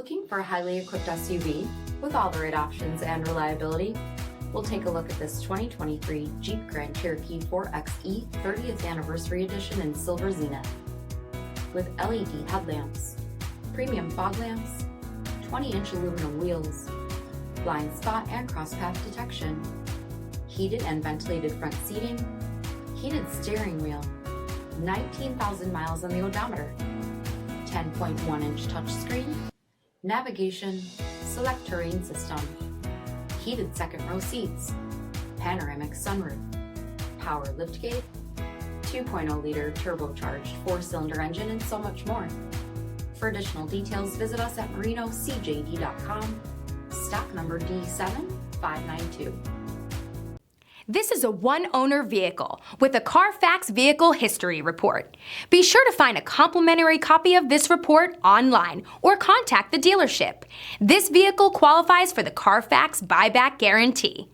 Looking for a highly equipped SUV with all the right options and reliability? We'll take a look at this 2023 Jeep Grand Cherokee 4xe 30th Anniversary Edition in Silver Zenith. With LED headlamps, premium fog lamps, 20-inch aluminum wheels, blind spot and cross-path detection, heated and ventilated front seating, heated steering wheel, 19,000 miles on the odometer, 10.1-inch touchscreen, navigation, select terrain system, heated second row seats, panoramic sunroof, power liftgate, 2.0-liter turbocharged 4-cylinder engine, and so much more. For additional details, visit us at marinocjd.com, stock number D7592. This is a one-owner vehicle with a CARFAX Vehicle History Report. Be sure to find a complimentary copy of this report online or contact the dealership. This vehicle qualifies for the CARFAX Buyback Guarantee.